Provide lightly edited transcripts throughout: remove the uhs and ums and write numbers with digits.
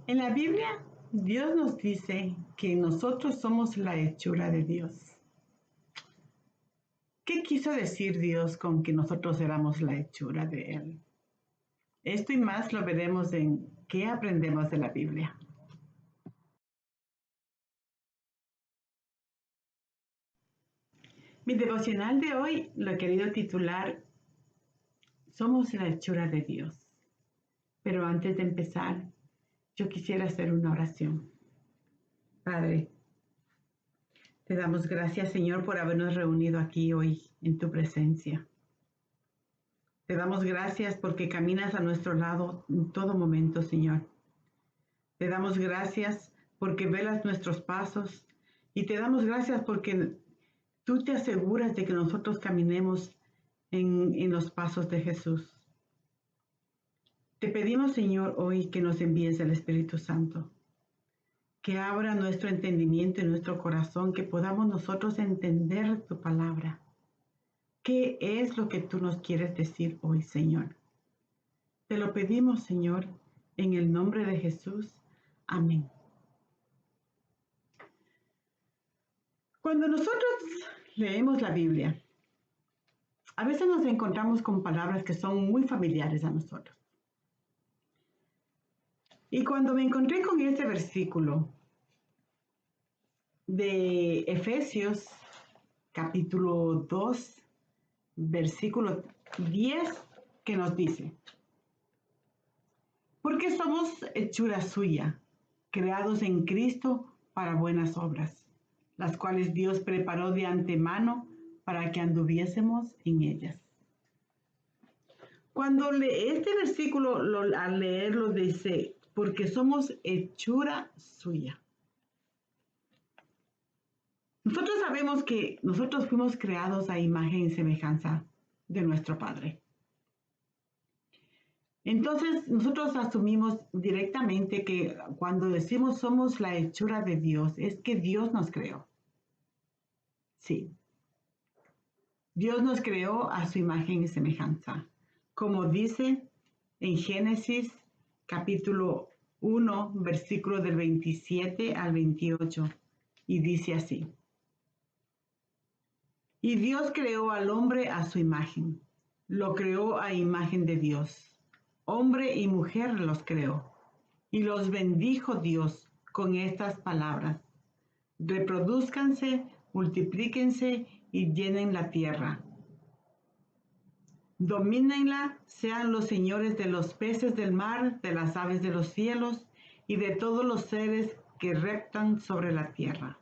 En la Biblia, Dios nos dice que nosotros somos la hechura de Dios. ¿Qué quiso decir Dios con que nosotros éramos la hechura de Él? Esto y más lo veremos en ¿Qué aprendemos de la Biblia? Mi devocional de hoy lo he querido titular Somos la hechura de Dios. Pero antes de empezar, yo quisiera hacer una oración. Padre, te damos gracias, Señor, por habernos reunido aquí hoy en tu presencia. Te damos gracias porque caminas a nuestro lado en todo momento, Señor. Te damos gracias porque velas nuestros pasos y te damos gracias porque tú te aseguras de que nosotros caminemos en los pasos de Jesús. Te pedimos, Señor, hoy que nos envíes el Espíritu Santo, que abra nuestro entendimiento y nuestro corazón, que podamos nosotros entender tu palabra. ¿Qué es lo que tú nos quieres decir hoy, Señor? Te lo pedimos, Señor, en el nombre de Jesús. Amén. Cuando nosotros leemos la Biblia, a veces nos encontramos con palabras que son muy familiares a nosotros. Y cuando me encontré con este versículo de Efesios, capítulo 2, versículo 10, que nos dice: porque somos hechura suya, creados en Cristo para buenas obras, las cuales Dios preparó de antemano para que anduviésemos en ellas. Cuando lee este versículo, al leerlo dice, porque somos hechura suya. Nosotros sabemos que nosotros fuimos creados a imagen y semejanza de nuestro Padre. Entonces, nosotros asumimos directamente que cuando decimos somos la hechura de Dios, es que Dios nos creó. Sí. Dios nos creó a su imagen y semejanza. Como dice en Génesis capítulo 1, versículo del 27 al 28, y dice así: y Dios creó al hombre a su imagen, lo creó a imagen de Dios. Hombre y mujer los creó, y los bendijo Dios con estas palabras: reprodúzcanse, multiplíquense y llenen la tierra. Domínenla, sean los señores de los peces del mar, de las aves de los cielos y de todos los seres que reptan sobre la tierra.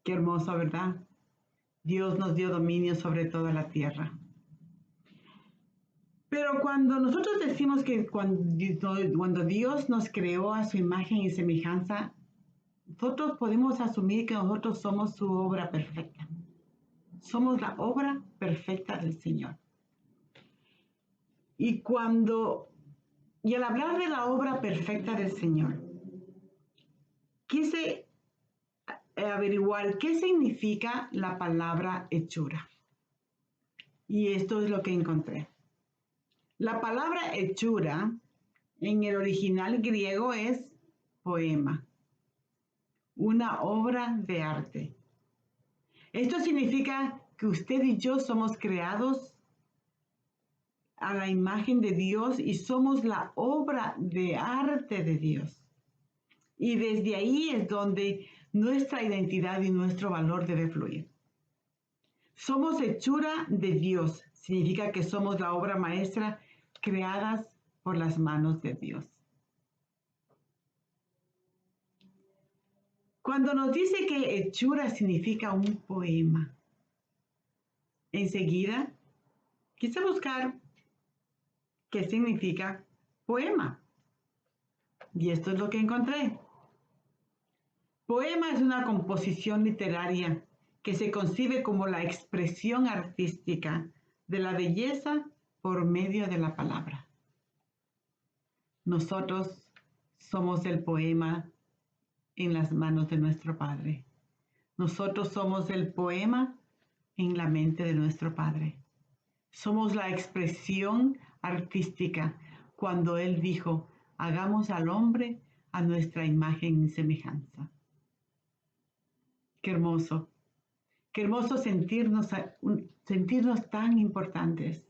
Qué hermoso, ¿verdad? Dios nos dio dominio sobre toda la tierra. Pero cuando nosotros decimos que cuando Dios nos creó a su imagen y semejanza, nosotros podemos asumir que nosotros somos su obra perfecta. Somos la obra perfecta del Señor. Y al hablar de la obra perfecta del Señor, quise averiguar qué significa la palabra hechura. Y esto es lo que encontré. La palabra hechura en el original griego es poema, una obra de arte. Esto significa que usted y yo somos creados a la imagen de Dios y somos la obra de arte de Dios. Y desde ahí es donde nuestra identidad y nuestro valor debe fluir. Somos hechura de Dios. Significa que somos la obra maestra creadas por las manos de Dios. Cuando nos dice que hechura significa un poema, enseguida quise buscar qué significa poema. Y esto es lo que encontré. Poema es una composición literaria que se concibe como la expresión artística de la belleza por medio de la palabra. Nosotros somos el poema en las manos de nuestro Padre. Nosotros somos el poema en la mente de nuestro Padre. Somos la expresión artística cuando Él dijo: hagamos al hombre a nuestra imagen y semejanza. Qué hermoso sentirnos tan importantes,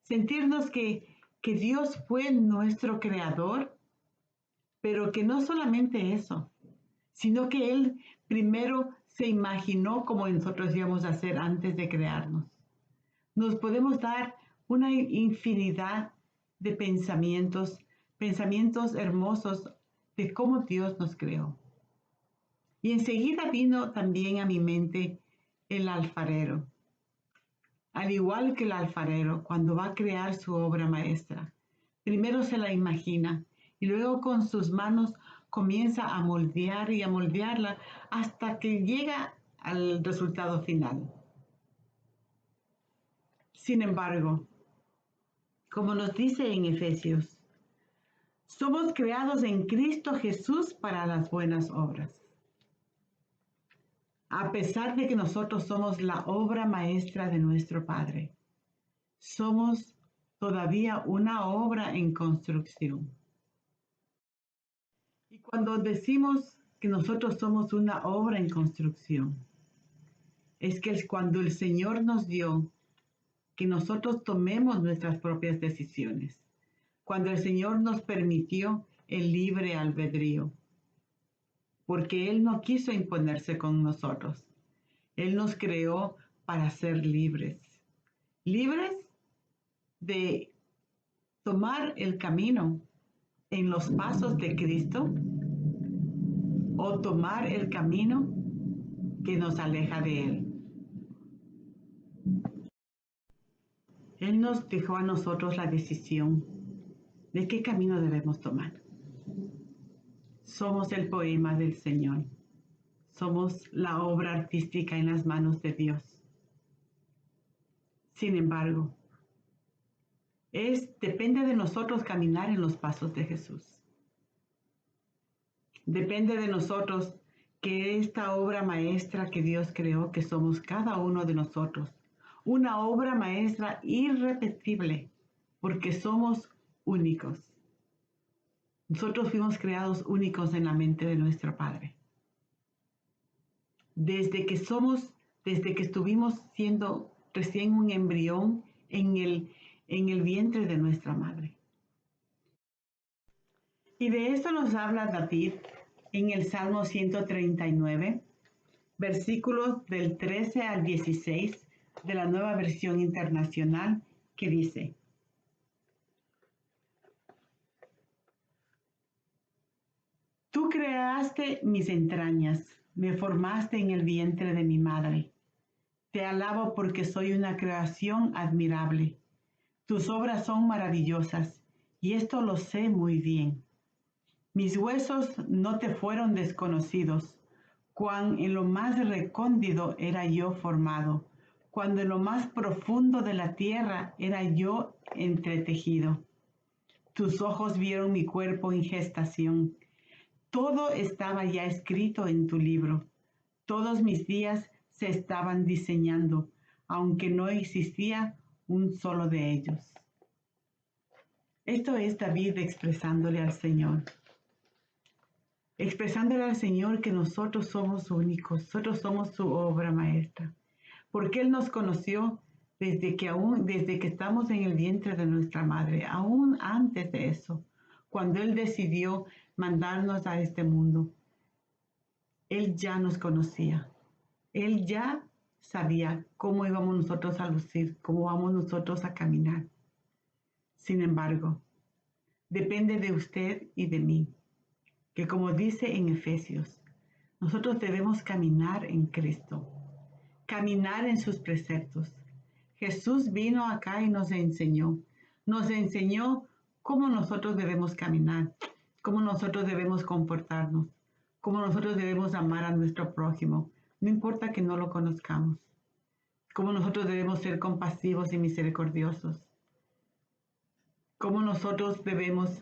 sentirnos que Dios fue nuestro creador, pero que no solamente eso, sino que Él primero se imaginó como nosotros íbamos a hacer antes de crearnos. Nos podemos dar una infinidad de pensamientos hermosos de cómo Dios nos creó. Y enseguida vino también a mi mente el alfarero. Al igual que el alfarero, cuando va a crear su obra maestra, primero se la imagina y luego con sus manos comienza a moldear y a moldearla hasta que llega al resultado final. Sin embargo, como nos dice en Efesios, somos creados en Cristo Jesús para las buenas obras. A pesar de que nosotros somos la obra maestra de nuestro Padre, somos todavía una obra en construcción. Y cuando decimos que nosotros somos una obra en construcción, es que cuando el Señor nos dio que nosotros tomemos nuestras propias decisiones, cuando el Señor nos permitió el libre albedrío, porque Él no quiso imponerse con nosotros. Él nos creó para ser libres. Libres de tomar el camino en los pasos de Cristo o tomar el camino que nos aleja de Él. Él nos dejó a nosotros la decisión de qué camino debemos tomar. Somos el poema del Señor. Somos la obra artística en las manos de Dios. Sin embargo, depende de nosotros caminar en los pasos de Jesús. Depende de nosotros que esta obra maestra que Dios creó, que somos cada uno de nosotros, una obra maestra irrepetible, porque somos únicos. Nosotros fuimos creados únicos en la mente de nuestro Padre. Desde que estuvimos siendo recién un embrión en el vientre de nuestra madre. Y de esto nos habla David en el Salmo 139, versículos del 13 al 16 de la Nueva Versión Internacional, que dice: Tú creaste mis entrañas, me formaste en el vientre de mi madre. Te alabo porque soy una creación admirable. Tus obras son maravillosas, y esto lo sé muy bien. Mis huesos no te fueron desconocidos, cuán en lo más recóndito era yo formado, cuando en lo más profundo de la tierra era yo entretejido. Tus ojos vieron mi cuerpo en gestación. Todo estaba ya escrito en tu libro. Todos mis días se estaban diseñando, aunque no existía un solo de ellos. Esto es David expresándole al Señor que nosotros somos únicos, nosotros somos su obra maestra, porque Él nos conoció desde que estamos en el vientre de nuestra madre, aún antes de eso, cuando Él decidió mandarnos a este mundo. Él ya nos conocía, Él ya sabía cómo íbamos nosotros a lucir, cómo vamos nosotros a caminar. Sin embargo, depende de usted y de mí, que como dice en Efesios, nosotros debemos caminar en Cristo, caminar en sus preceptos. Jesús vino acá y nos enseñó cómo nosotros debemos caminar, cómo nosotros debemos comportarnos, cómo nosotros debemos amar a nuestro prójimo, no importa que no lo conozcamos, cómo nosotros debemos ser compasivos y misericordiosos, cómo nosotros debemos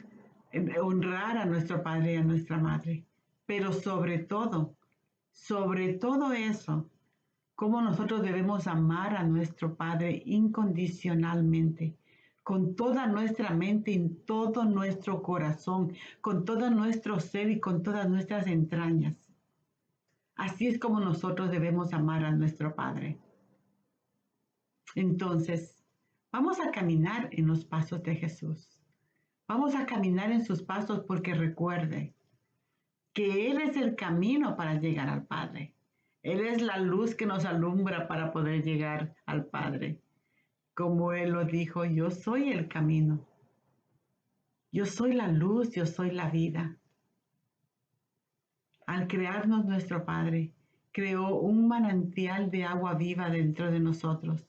honrar a nuestro padre y a nuestra madre, pero sobre todo eso, cómo nosotros debemos amar a nuestro Padre incondicionalmente, con toda nuestra mente y todo nuestro corazón, con todo nuestro ser y con todas nuestras entrañas. Así es como nosotros debemos amar a nuestro Padre. Entonces, vamos a caminar en los pasos de Jesús. Vamos a caminar en sus pasos porque recuerde que Él es el camino para llegar al Padre. Él es la luz que nos alumbra para poder llegar al Padre. Como Él lo dijo, yo soy el camino. Yo soy la luz, yo soy la vida. Al crearnos nuestro Padre, creó un manantial de agua viva dentro de nosotros.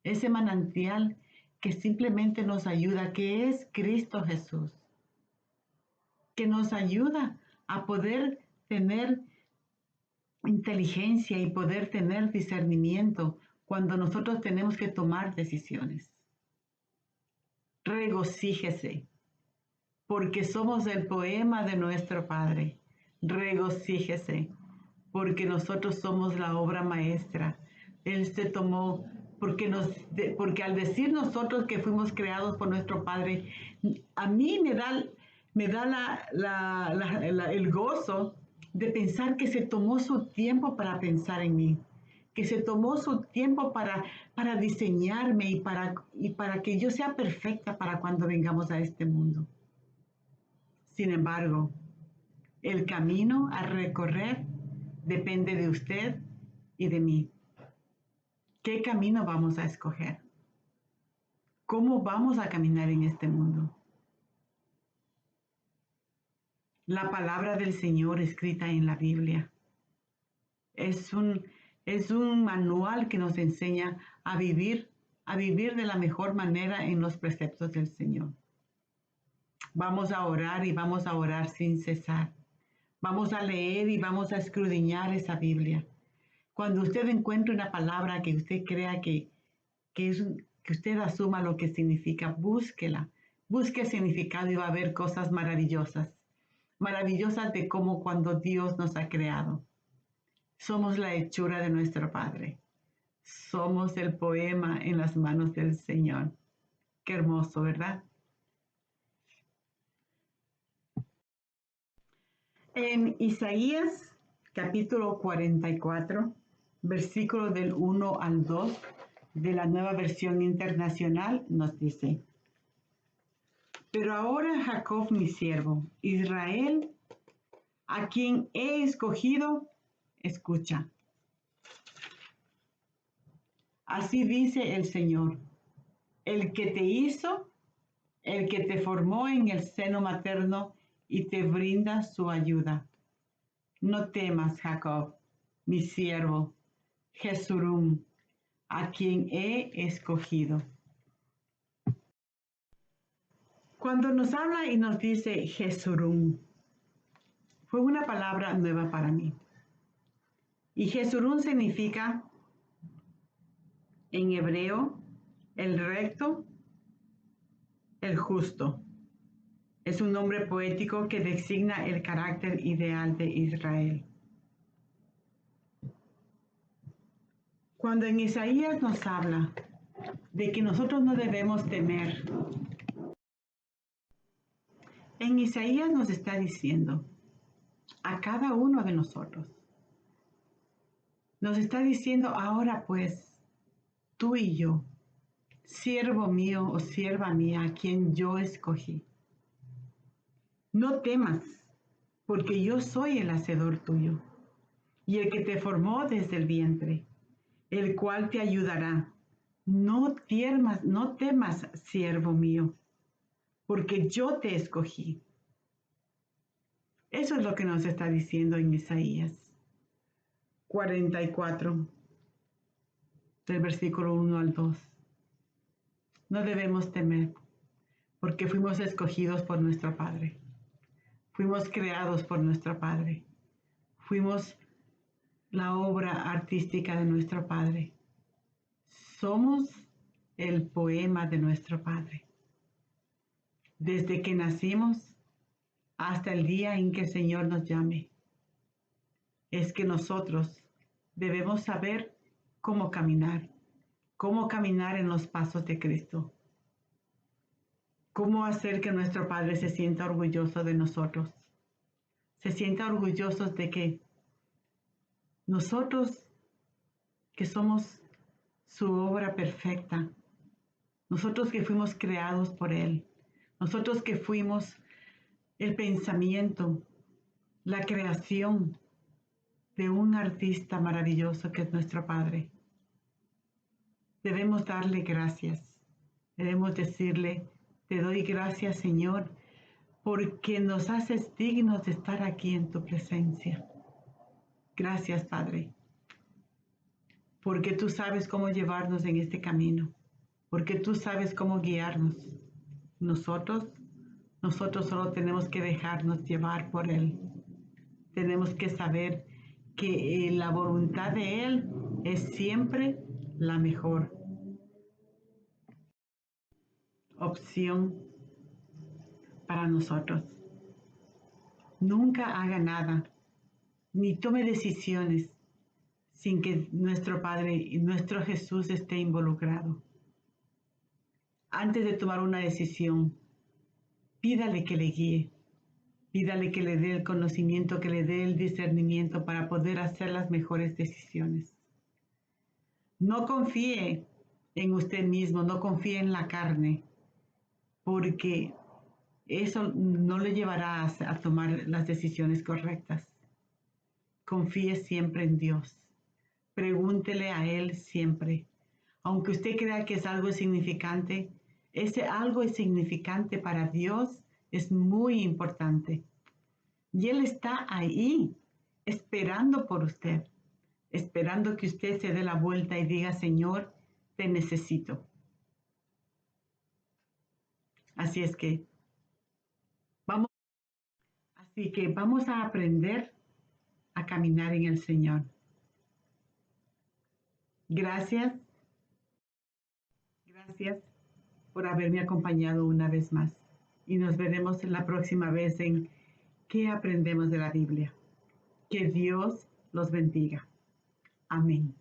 Ese manantial que simplemente nos ayuda, que es Cristo Jesús, que nos ayuda a poder tener inteligencia y poder tener discernimiento cuando nosotros tenemos que tomar decisiones. Regocíjese, porque somos el poema de nuestro Padre. Regocíjese, porque nosotros somos la obra maestra. Él se tomó, porque al decir nosotros que fuimos creados por nuestro Padre, a mí me da el gozo de pensar que se tomó su tiempo para pensar en mí, que se tomó su tiempo para diseñarme y para que yo sea perfecta para cuando vengamos a este mundo. Sin embargo, el camino a recorrer depende de usted y de mí. ¿Qué camino vamos a escoger? ¿Cómo vamos a caminar en este mundo? La palabra del Señor escrita en la Biblia es un manual que nos enseña a vivir de la mejor manera en los preceptos del Señor. Vamos a orar y vamos a orar sin cesar. Vamos a leer y vamos a escudriñar esa Biblia. Cuando usted encuentre una palabra que usted crea que usted asuma lo que significa, búsquela. Busque el significado y va a ver cosas maravillosas. Maravillosas de cómo cuando Dios nos ha creado. Somos la hechura de nuestro Padre. Somos el poema en las manos del Señor. Qué hermoso, ¿verdad? En Isaías capítulo 44, versículo del 1 al 2 de la Nueva Versión Internacional nos dice: Pero ahora Jacob mi siervo, Israel, a quien he escogido, escucha. Así dice el Señor, el que te hizo, el que te formó en el seno materno y te brinda su ayuda. No temas, Jacob, mi siervo, Jesurum, a quien he escogido. Cuando nos habla y nos dice Jesurum, fue una palabra nueva para mí. Y Jesurum significa en hebreo el recto, el justo. Es un nombre poético que designa el carácter ideal de Israel. Cuando en Isaías nos habla de que nosotros no debemos temer, en Isaías nos está diciendo a cada uno de nosotros, nos está diciendo ahora pues, tú y yo, siervo mío o sierva mía, a quien yo escogí. No temas, porque yo soy el hacedor tuyo y el que te formó desde el vientre, el cual te ayudará. No temas, siervo mío, porque yo te escogí. Eso es lo que nos está diciendo en Isaías 44, del versículo 1 al 2. No debemos temer, porque fuimos escogidos por nuestro Padre. Fuimos creados por nuestro Padre. Fuimos la obra artística de nuestro Padre. Somos el poema de nuestro Padre. Desde que nacimos hasta el día en que el Señor nos llame, es que nosotros debemos saber cómo caminar en los pasos de Cristo. ¿Cómo hacer que nuestro Padre se sienta orgulloso de nosotros? Se sienta orgulloso de que nosotros, que somos su obra perfecta, nosotros que fuimos creados por Él, nosotros que fuimos el pensamiento, la creación de un artista maravilloso que es nuestro Padre. Debemos darle gracias. Debemos decirle, te doy gracias, Señor, porque nos haces dignos de estar aquí en tu presencia. Gracias, Padre, porque tú sabes cómo llevarnos en este camino, porque tú sabes cómo guiarnos. Nosotros solo tenemos que dejarnos llevar por Él. Tenemos que saber que la voluntad de Él es siempre la mejor opción para nosotros. Nunca haga nada, ni tome decisiones sin que nuestro Padre y nuestro Jesús esté involucrado. Antes de tomar una decisión, pídale que le guíe, pídale que le dé el conocimiento, que le dé el discernimiento para poder hacer las mejores decisiones. No confíe en usted mismo, no confíe en la carne, porque eso no le llevará a tomar las decisiones correctas. Confíe siempre en Dios. Pregúntele a Él siempre. Aunque usted crea que es algo insignificante, ese algo insignificante para Dios es muy importante. Y Él está ahí, esperando por usted, esperando que usted se dé la vuelta y diga, Señor, te necesito. Así es que vamos a aprender a caminar en el Señor. Gracias, gracias por haberme acompañado una vez más. Y nos veremos la próxima vez en ¿Qué aprendemos de la Biblia? Que Dios los bendiga. Amén.